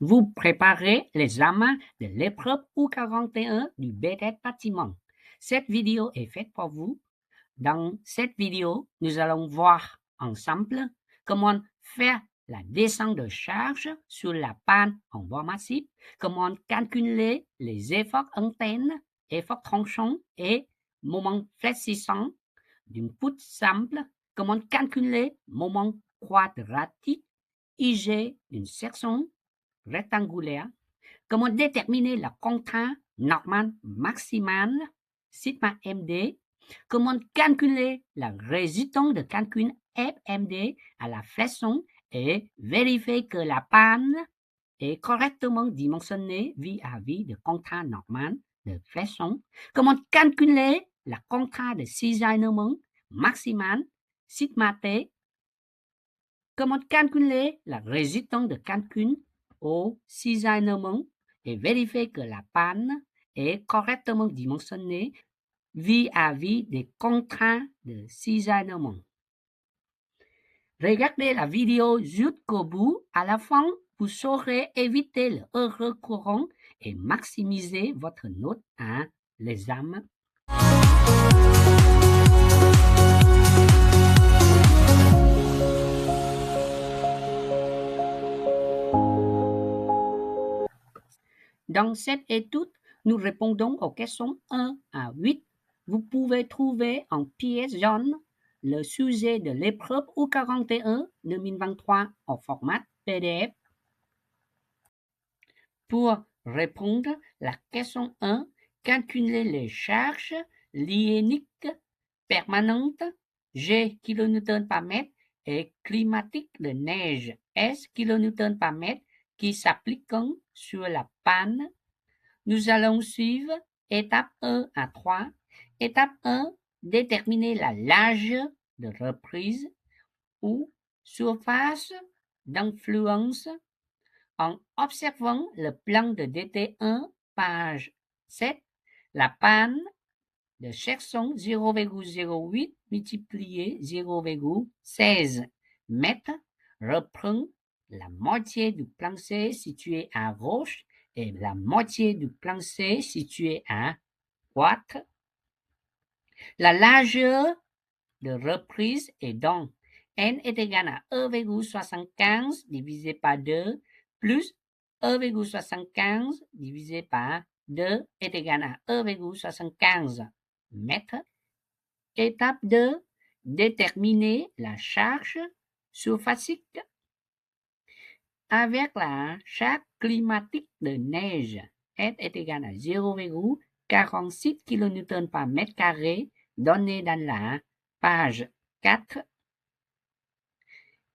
Vous préparez l'examen de l'épreuve U41 du BTS bâtiment. Cette vidéo est faite pour vous. Dans cette vidéo, nous allons voir ensemble comment faire la descente de charge sur la panne en bois massif, comment calculer les efforts antennes, efforts tranchants et moments fléchissants d'une poutre simple, comment calculer moment quadratique, IG d'une section rectangulaire, comment déterminer la contrainte normale maximale, sigma MD, comment calculer la résistance de calcul FMD à la flexion et vérifier que la panne est correctement dimensionnée vis-à-vis de contrainte normale de flexion, comment calculer la contrainte de cisaillement maximale, sigma T, comment calculer la résistance de calcul au cisaillement et vérifier que la panne est correctement dimensionnée vis-à-vis des contraintes de cisaillement. Regardez la vidéo jusqu'au bout. À la fin, vous saurez éviter l'erreur courante et maximiser votre note à l'examen. Dans cette étude, nous répondons aux questions 1 à 8. Vous pouvez trouver en pièce jaune le sujet de l'épreuve U41 2023 en format PDF. Pour répondre à la question 1, calculer les charges liéniques permanentes G kN par mètre et climatiques de neige S kN par mètre qui s'appliquent sur la panne. Nous allons suivre étape 1 à 3. Étape 1, déterminer la largeur de reprise ou surface d'influence en observant le plan de DT1, page 7. La panne de section 0,08 multiplié 0,16 mètres reprend la moitié du plancher situé à gauche et la moitié du plancher situé à droite. La largeur de reprise est donc n est égal à 1,75 divisé par 2 plus 1,75 divisé par 2 est égal à 1,75 mètres. Étape 2, déterminer la charge surfacique. Avec la charge climatique de neige, S est égal à 0,46 kN par mètre carré, donné dans la page 4.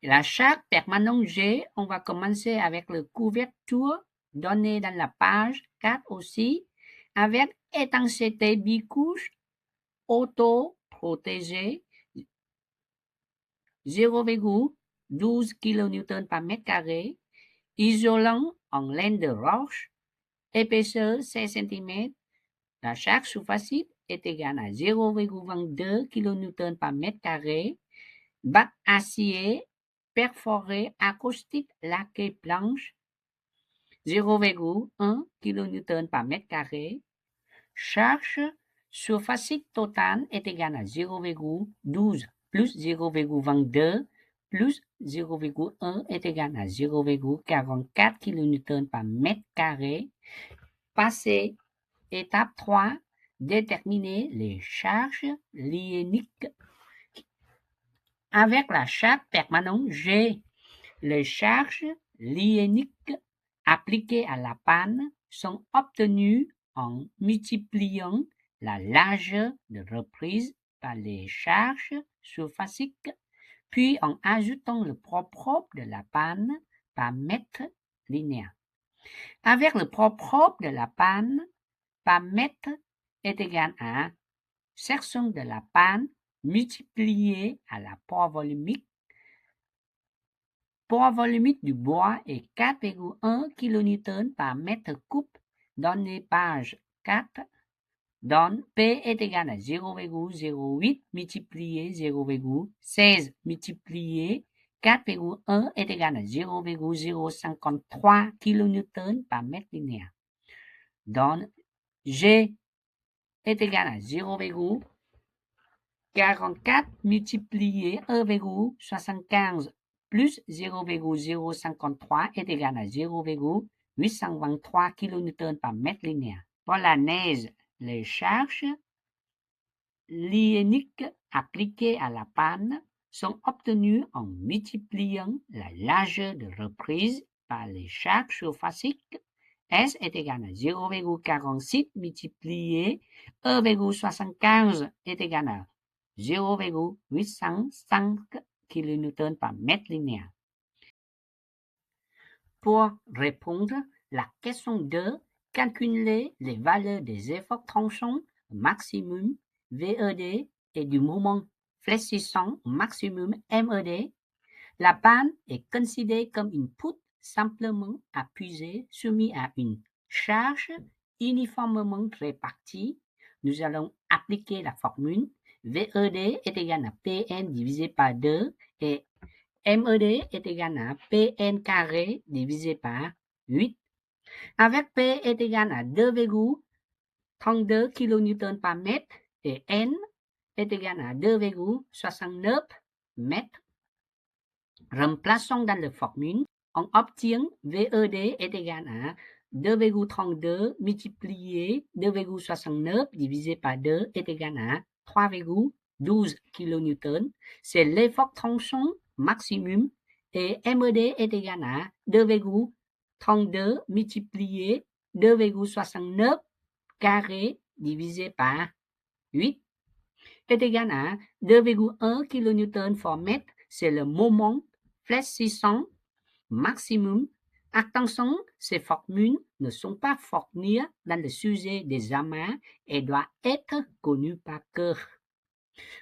La charge permanente G, on va commencer avec la couverture, donnée dans la page 4 aussi, avec étanchéité bicouche, auto-protégée, 0,12 kN par mètre carré, isolant en laine de roche, épaisseur 16 cm. La charge surfacique est égale à 0,22 kN par mètre carré. Bac acier perforé acoustique laqué blanche, 0,1 kN par mètre carré. Charge surfacique totale est égale à 0,12 plus 0,22 plus 0,1 est égal à 0,44 kN par mètre carré. Passé étape 3, déterminer les charges liéniques. Avec la charge permanente G, les charges liéniques appliquées à la panne sont obtenues en multipliant la largeur de reprise par les charges surfaciques, puis en ajoutant le poids propre de la panne par mètre linéaire. Avec le poids propre de la panne par mètre est égal à section de la panne multiplié à la poids volumique. Poids volumique du bois est 4,1 kN par mètre cube, donné page 4, donne P est égal à 0,08 multiplié 0,16 multiplié 4,1 est égal à 0,053 kN par mètre linéaire. Donne G est égal à 0,44 multiplié 1,75 plus 0,053 est égal à 0,823 kN par mètre linéaire. Pour la neige, les charges ioniques appliquées à la panne sont obtenues en multipliant la largeur de reprise par les charges surfaciques. S est égal à 0,46 multiplié 1,75 est égal à 0,805 kN par mètre linéaire. Pour répondre à la question 2, calculer les valeurs des efforts tranchants maximum VED et du moment fléchissant maximum MED. La panne est considérée comme une poutre simplement appuyée soumise à une charge uniformément répartie. Nous allons appliquer la formule VED est égal à Pn divisé par 2 et MED est égal à Pn carré divisé par 8. Avec P est égal à 2,32 kN par mètre et N est égal à 2,69 mètres. Remplaçons dans la formule, on obtient VED est égal à 2,32 multiplié 2,69 divisé par 2 est égal à 3,12 kN. C'est l'effort tranchant maximum et MED est égal à 2,32 multiplié 2,69 carré divisé par 8 est égal à 2,1 kN par mètre. C'est le moment fléchissant maximum. Attention, ces formules ne sont pas fournies dans le sujet des examens et doivent être connues par cœur.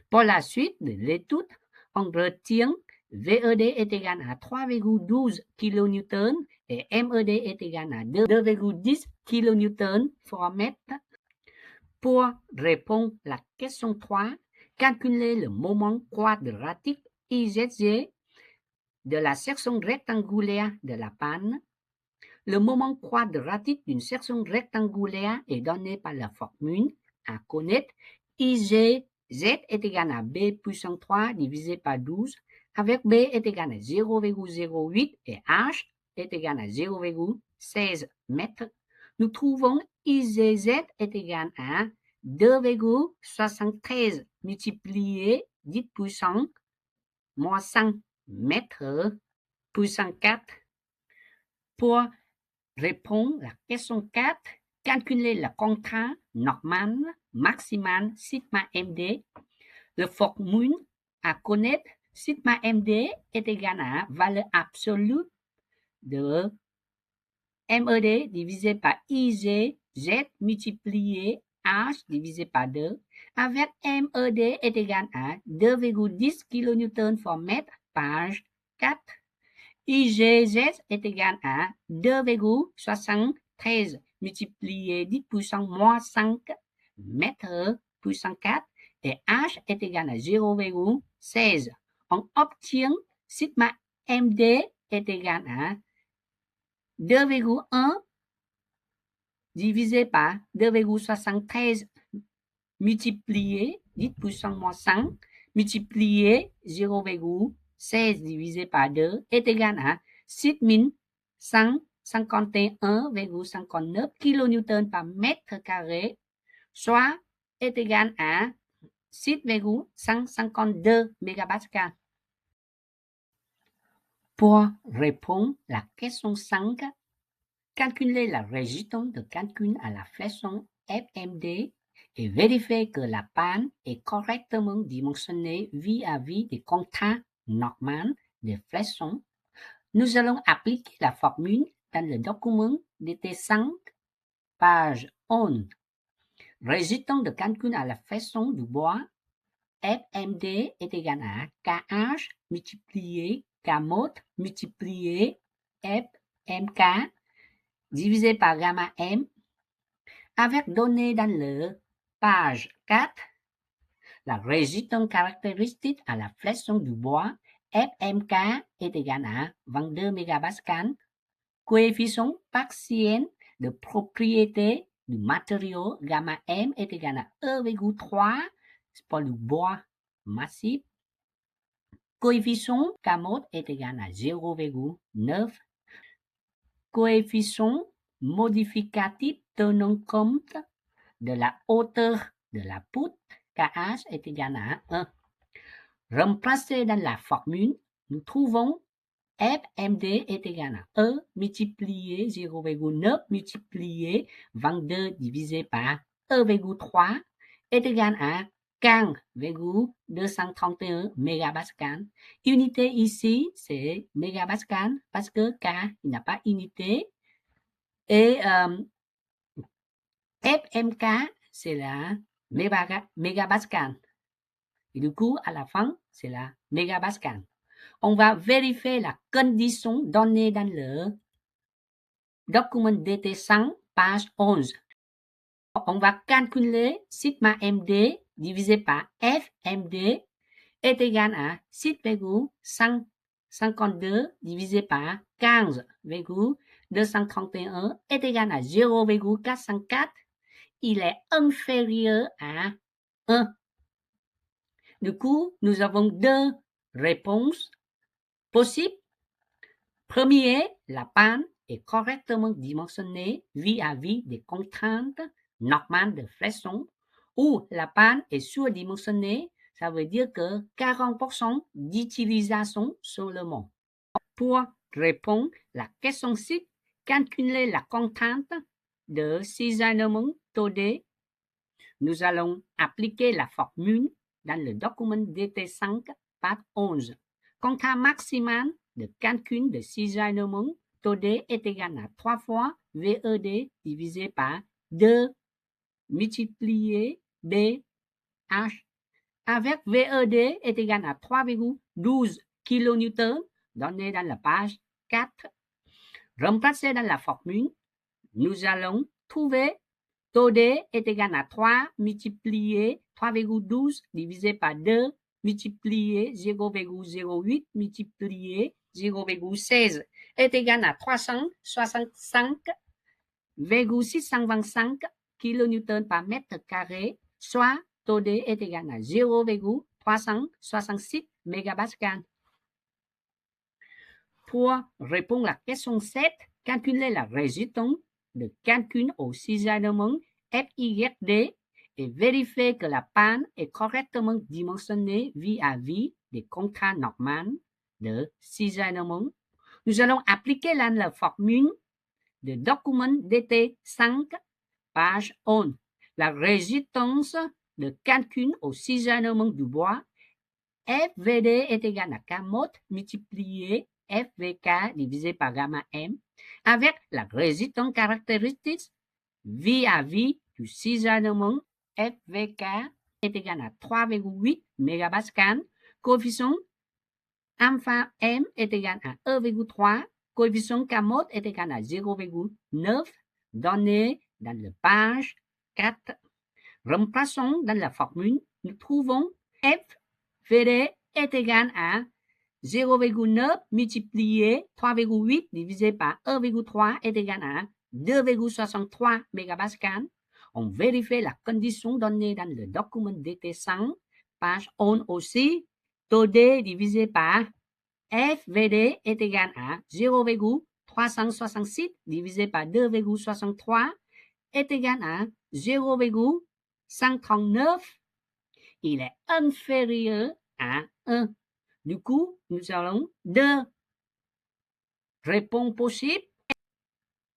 Pour la suite de l'étude, on retient VED est égal à 3,12 kN et MED est égal à 2,10 kN par mètre. Pour répondre à la question 3, calculer le moment quadratique IZG de la section rectangulaire de la panne. Le moment quadratique d'une section rectangulaire est donné par la formule à connaître. IGZ est égal à B puissance 3 divisé par 12, avec B est égal à 0,08 et H est égal à 0,16 mètres. Nous trouvons IZZ est égal à 2,73 multiplié 10 puissance moins 5 mètres puissance 4. Pour répondre à la question 4, calculer la contrainte normale maximale sigma MD. Le formule à connaître, sigma MD est égal à valeur absolue de MED divisé par IGZ multiplié H divisé par 2, avec MED est égal à 2,10 kN par mètre, page 4. IGZ est égal à 2,73 multiplié 10 puissance moins 5 mètres puissance 4 et H est égal à 0,16. On obtient sigma MD est égal à 2,1 divisé par 2,73 multiplié 10 puissance moins 5 multiplié 0,16 divisé par 2 est égal à 6151,59 kN par mètre carré, soit est égal à 6,152 MPa. Pour répondre à la question 5, calculer la résistance de calcul à la façon FMD et vérifier que la panne est correctement dimensionnée vis-à-vis des contraintes normales des flexions. Nous allons appliquer la formule dans le document DT5, page 11. Résistance de calcul à la façon du bois FMD est égal à KH multiplié Kmod multiplié FMK divisé par gamma M, avec donné dans le page 4, la résistance caractéristique à la flexion du bois FMK est égal à 22 mégapascal. Coefficient partiel de propriété du matériau gamma M est égal à 1,3 pour le bois massif. Coefficient K-mode est égal à 0,9. Coefficient modificatif tenant compte de la hauteur de la poutre KH est égal à 1. Remplacé dans la formule, nous trouvons FMD est égal à 1 multiplié 0,9 multiplié 22 divisé par 1,3 est égal à 15,231 mégapascal. Unité ici, c'est mégapascal parce que K, il n'a pas unité. Et FMK, c'est la mégapascal. Et du coup, à la fin, c'est la mégapascal. On va vérifier la condition donnée dans le document DT100, page 11. On va calculer sigma MD divisé par FMD est égal à 6,152 divisé par 15,231 est égal à 0,404. Il est inférieur à 1. Du coup, nous avons deux réponses possibles. Premier, la panne est correctement dimensionnée vis-à-vis des contraintes normales de flexion, ou la panne est surdimensionnée, ça veut dire que 40% d'utilisation seulement. Pour répondre à la question 6, calculer la contrainte de cisaillement taux D, nous allons appliquer la formule dans le document DT5, page 11. Contrainte maximale de calcul de cisaillement taux D est égal à 3 fois VED divisé par 2 multiplié BH. Avec VED est égal à 3,12 kN donné dans la page 4. Remplacé dans la formule, nous allons trouver taux D est égal à 3 multiplié 3,12 divisé par 2 multiplié 0,08 multiplié 0,16 est égal à 365,625 kN par mètre carré, soit taux D est égal à 0,366 mégapascal. Pour répondre à la question 7, calculer la résistance de calcul au cisaillement FYD et vérifier que la panne est correctement dimensionnée vis-à-vis des contraintes normales de cisaillement. Nous allons appliquer la formule de document DT5, page 11. La résistance de calcul au cisaillement du bois FVD est égal à K-mode multiplié FVK divisé par gamma M avec la résistance caractéristique vis-à-vis du cisaillement FVK est égal à 3,8 mégapascal. Coefficient alpha M est égal à 1,3. Coefficient K-mode est égal à 0,9 donné dans la page 4. Remplaçons dans la formule, nous trouvons FVD est égal à 0,9 multiplié 3,8 divisé par 1,3 est égal à 2,63 mégapascal. On vérifie la condition donnée dans le document DT100, page 11 aussi. Taux D divisé par FVD est égal à 0,366 divisé par 2,63 est égal à 0,139. Il est inférieur à 1. Du coup, nous avons deux réponses possibles.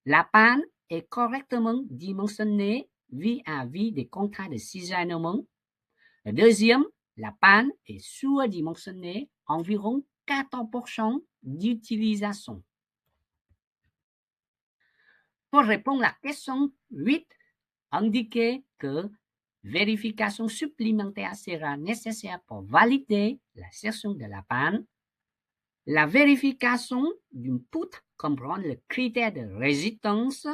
La panne est correctement dimensionnée vis-à-vis des contraintes de cisaillement. Le deuxième, la panne est surdimensionnée, environ 14% d'utilisation. Pour répondre à la question 8, indiquez que vérification supplémentaire sera nécessaire pour valider l'assertion de la panne. La vérification d'une poutre comprend le critère de résistance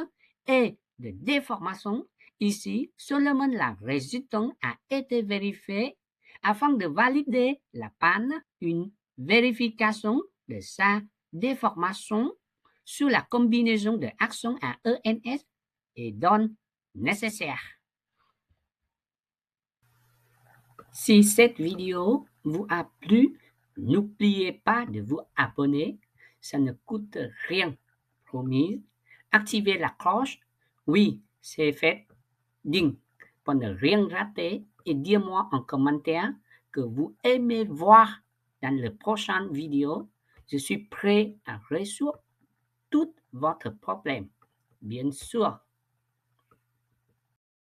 et de déformation. Ici, seulement la résistance a été vérifiée. Afin de valider la panne, une vérification de sa déformation sur la combinaison de accent à ENS et donne nécessaire. Si cette vidéo vous a plu, n'oubliez pas de vous abonner, ça ne coûte rien, promis. Activez la cloche, oui, c'est fait, ding, pour ne rien rater et dites-moi en commentaire que vous aimez voir dans la prochaine vidéo. Je suis prêt à résoudre tous vos problèmes, bien sûr.